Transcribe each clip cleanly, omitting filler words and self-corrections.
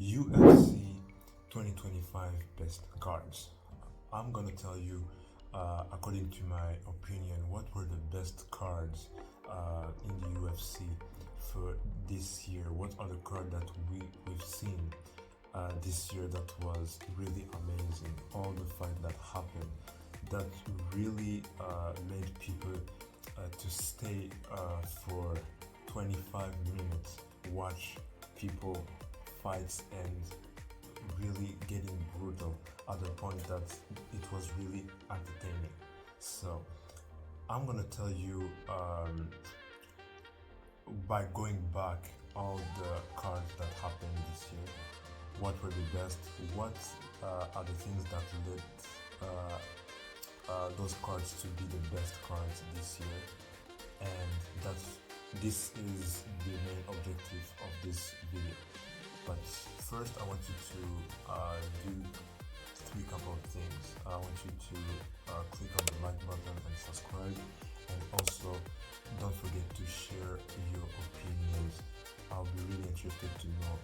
UFC 2025 best cards. I'm gonna tell you, according to my opinion, what were the best cards in the UFC for this year. What are the cards that we've seen this year that was really amazing? All the fight that happened that really made people to stay for 25 minutes, watch people fights and really getting brutal at the point that it was really entertaining. So I'm gonna tell you by going back all the cards that happened this year, what were the best, what are the things that led those cards to be the best cards this year, and this is the main objective of this video. But first, I want you to do three couple of things. I want you to click on the like button and subscribe, and also don't forget to share your opinions. I'll be really interested to know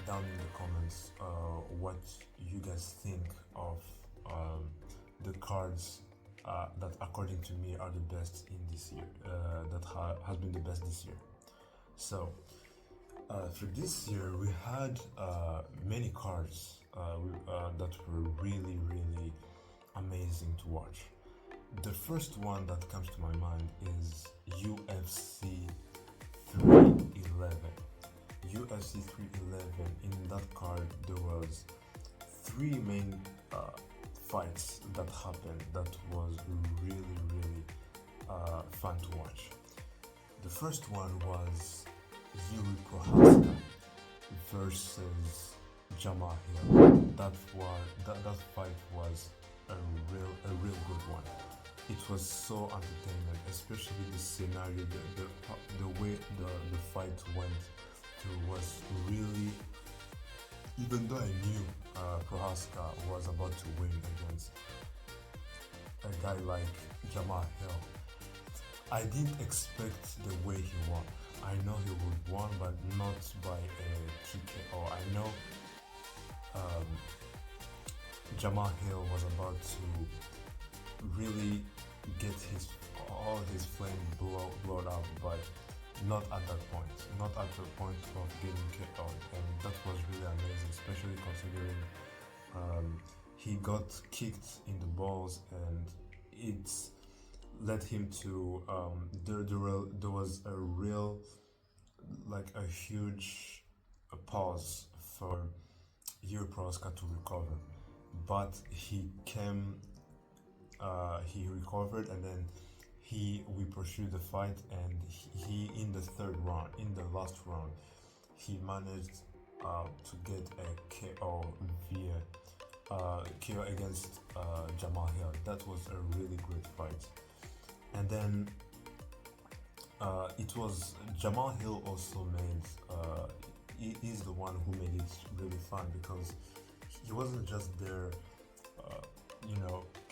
down in the comments what you guys think of the cards that, according to me, are the best in this year. That has been the best this year. So. For this year, we had many cards that were really, really amazing to watch. The first one that comes to my mind is UFC 311. UFC 311, in that card, there was three main fights that happened that was really, really fun to watch. The first one was Yuri Prohaska versus Jamahal Hill. That fight was a real good one. It was so entertaining, especially the scenario, the way the fight went through was really. Even though I knew Prohaska was about to win against a guy like Jamahal Hill, I didn't expect the way he won. I know he would won, but not by a TKO. I know Jamahal Hill was about to really get all his flame blown up, but not at that point. Not at the point of getting KO, and that was really amazing, especially considering he got kicked in the balls, and it's led him to there was a real, like a huge pause for Yuri Prohaska to recover, but he recovered, and then we pursued the fight, and he in the third round, in the last round, he managed to get a KO via KO against Jamahal Hill. That was a really great fight. And then it was Jamahal Hill also made. He's the one who made it really fun, because he wasn't just there,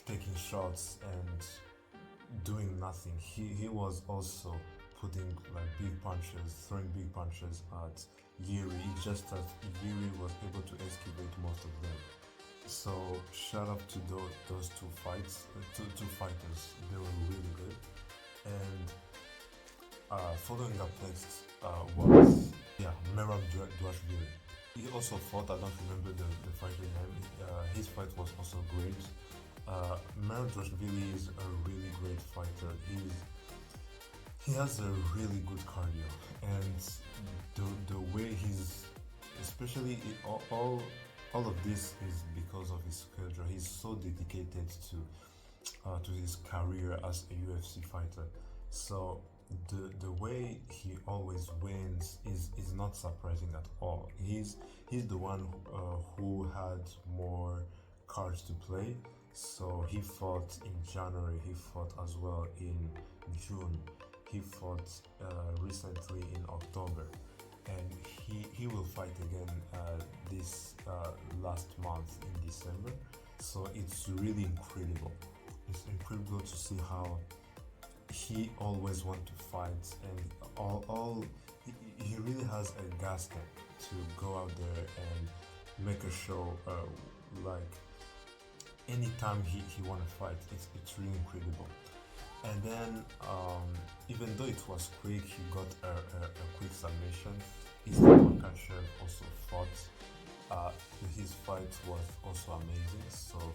taking shots and doing nothing. He was also putting like big punches, throwing big punches at Yuri. It's just that Yuri was able to escalate most of them. So shout out to those two fighters. They were really good. And following up next was Merab Dvalishvili. He also fought. I don't remember the fighter name. His fight was also great. Merab Dvalishvili is a really great fighter. He has a really good cardio, and the way he's, especially all of this is because of his schedule. He's so dedicated to his career as a UFC fighter. So the way he always wins is not surprising at all. He's the one who had more cards to play. So he fought in January. He fought as well in June. He fought recently in October, and he will fight again this last month in December. So it's really incredible. It's incredible to see how he always wants to fight, and he really has a gas tank. to go out there and make a show. Like anytime he won a fight, it's really incredible. And then, even though it was quick, he got a quick submission. Islam Makhachev also fought. His fight was also amazing. So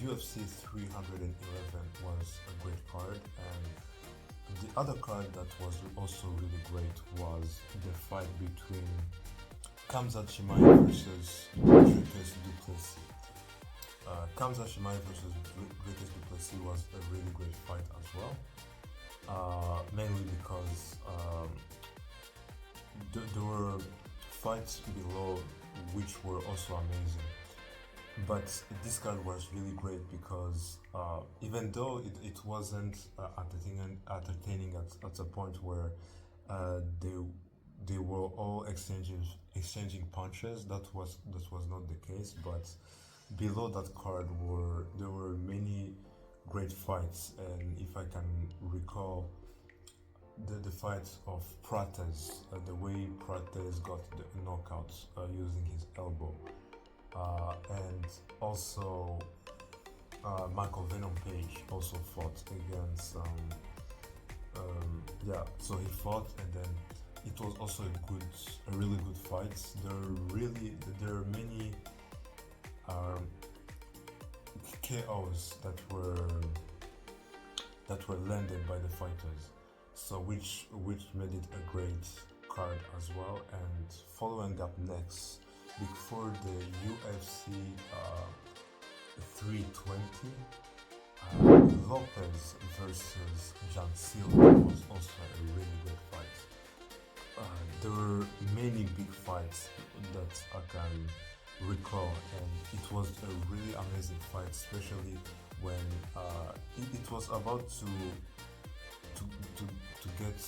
UFC 311 was a great card, and the other card that was also really great was the fight between Khamzat Chimaev versus Dricus Du Plessis. Khamzat Chimaev versus Dricus Du Plessis was a really great fight as well, mainly because there were fights below which were also amazing. But this card was really great because even though it wasn't entertaining at a point where they were all exchanging punches, that was not the case. But below that card there were many great fights, and if I can recall the fight of Prates, the way Prates got the knockouts using his elbow. And also Michael Venom Page also fought against so he fought, and then it was also a really good fight. There are many KOs that were landed by the fighters, so which made it a great card as well. And following up next, before the UFC 320, Lopez versus Jan Silva was also a really good fight. There were many big fights that I can recall, and it was a really amazing fight, especially when it was about to get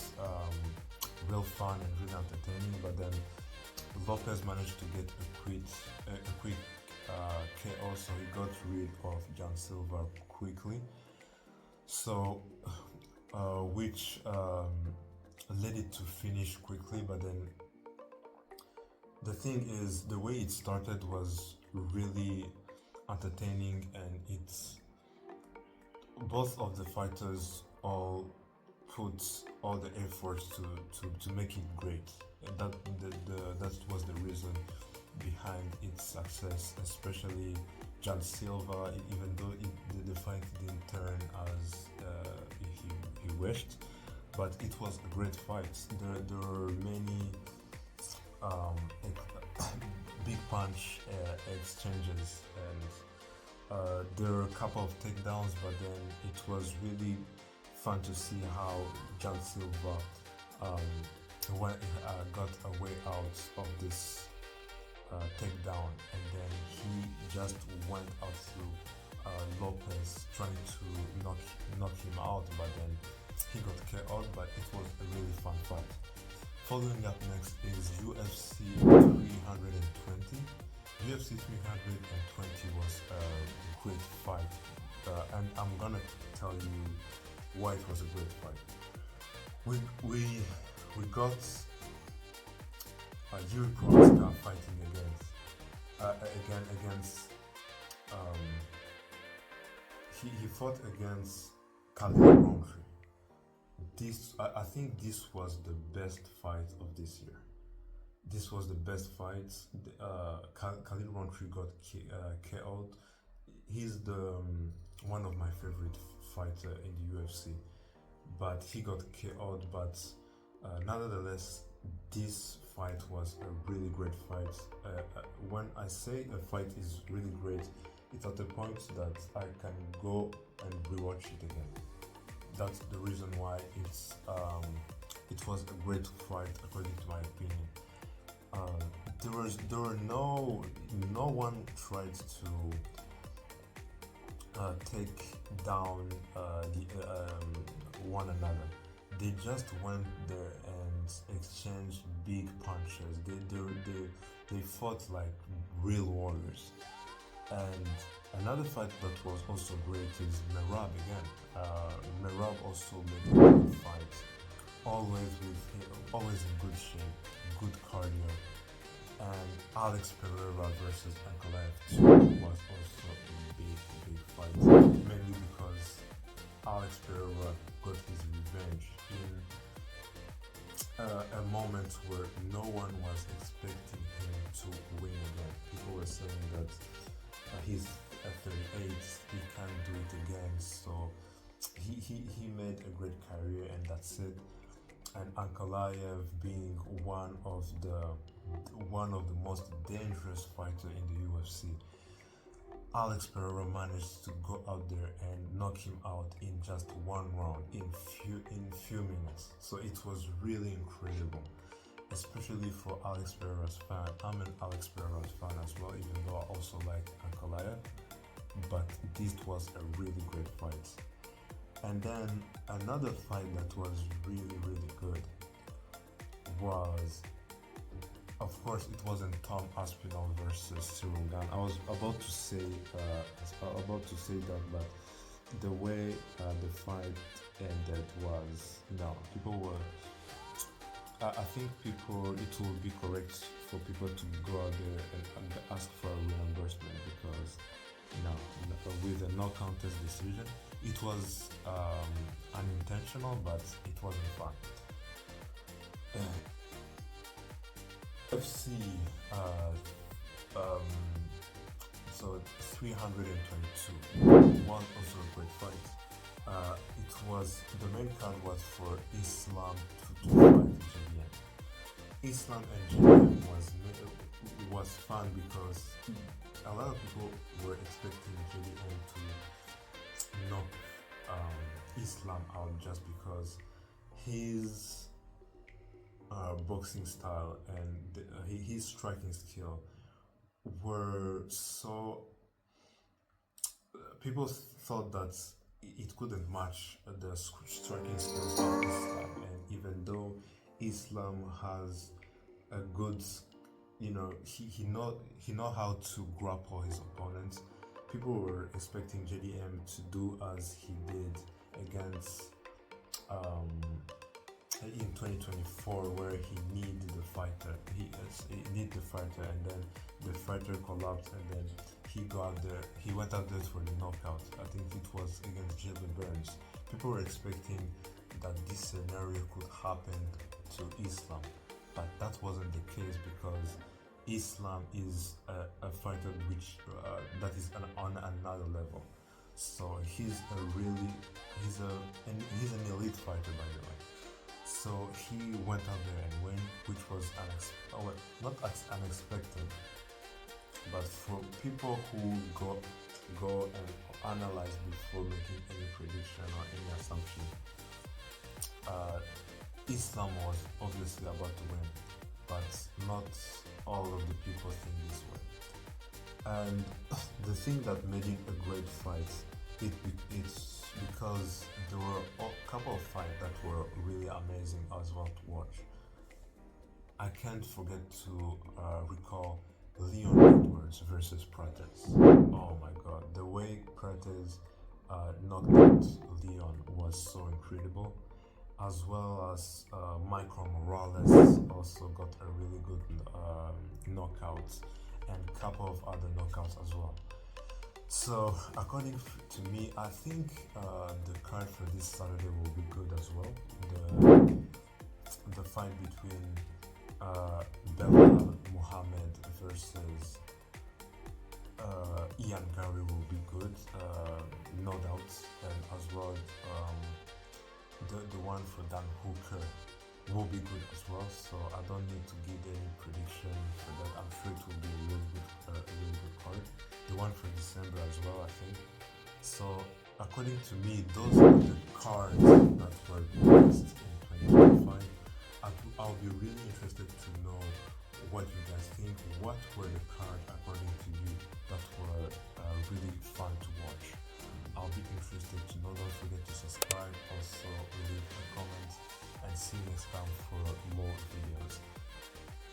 real fun and really entertaining, but then Lopez managed to get a quick KO, so he got rid of Jan Silva quickly. So, which led it to finish quickly, but then the thing is, the way it started was really entertaining, and both of the fighters all put all the efforts to make it great. That was the reason behind its success, especially Jan Silva. Even though the fight didn't turn as he wished, but it was a great fight. There were many big punch exchanges, and there were a couple of takedowns, but then it was really fun to see how Jan Silva got a way out of this takedown, and then he just went out through Lopez trying to knock him out, but then he got KO'd. But it was a really fun fight. Following up next is UFC 320. UFC 320 was a great fight, and I'm gonna tell you why it was a great fight. We got Yuri Prochazka fighting against he fought against Khalid Rountree. I think this was the best fight of this year. This was the best fight. Khalid Rountree got KO'd. He's the one of my favorite fighter in the UFC, but he got KO'd. But nonetheless, this fight was a really great fight. When I say a fight is really great, it's at the point that I can go and rewatch it again. That's the reason why it was a great fight according to my opinion. There were no one tried to take down one another. They just went there and exchanged big punches. They fought like real warriors. And another fight that was also great is Merab again. Merab also made a great fight. Always in good shape, good cardio. Alex Pereira versus Ankalaev 2 was also a big fight, mainly because Alex Pereira got his revenge in a moment where no one was expecting him to win again. People were saying that he's at 38, he can't do it again, so he made a great career and that's it. And Ankalaev being one of the most dangerous fighter in the UFC, Alex Pereira managed to go out there and knock him out in just one round in few minutes. So it was really incredible, especially for Alex Pereira's fan. I'm an Alex Pereira's fan as well, even though I also like Ankalaev. But this was a really great fight. And then another fight that was really good was, of course, it wasn't Tom Aspinall versus Cyril Gane. I was about to say that, but the way the fight ended was, no, people were. I think it will be correct for people to go out there and ask for a reimbursement because with a no contest decision, it was unintentional, but it wasn't fun. UFC, so 322 was also a great fight. It was, the main card was for Islam to fight JDM. Islam and JDM was fun because a lot of people were expecting JDM to knock Islam out just because his boxing style and his striking skill were so. People thought that it couldn't match the striking skills of Islam, and even though Islam has a good, he know how to grapple his opponents, people were expecting JDM to do as he did against in 2024, where he needed the fighter. He needed the fighter, and then the fighter collapsed, and then he went out there for the knockout. I think it was against Gilbert Burns. People were expecting that this scenario could happen to Islam, but that wasn't the case because Islam is a fighter that is on another level. So he's an elite fighter, by the way. So he went out there and win, which was not as unexpected, but for people who go and analyze before making any prediction or any assumption, Islam was obviously about to win, but not all of the people think this way. And the thing that made it a great fight, it's because there were a couple of fights that were really amazing as well to watch. I can't forget to recall Leon Edwards versus Prates. Oh my god, the way Prates knocked out Leon was so incredible, as well as Michael Morales also got a really good knockout, and a couple of other knockouts as well. So according to me, I think the card for this Saturday will be good as well. The fight between Belal Muhammad versus Ian Gary will be good, no doubt, and as well the one for Dan Hooker will be good as well. So I don't need to give any prediction for that. I'm sure it will be a really good card. The one for December as well, I think. So according to me, those are the cards that were released in 2025. I'll be really interested to know what you guys think. What were the cards according to you that were really fun to watch? I'll be interested to know. Don't forget to subscribe, also leave a comment, and see you next time for more videos.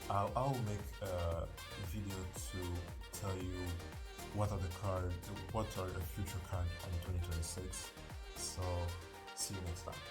I'll make a video to tell you what are the future cards in 2026. So see you next time.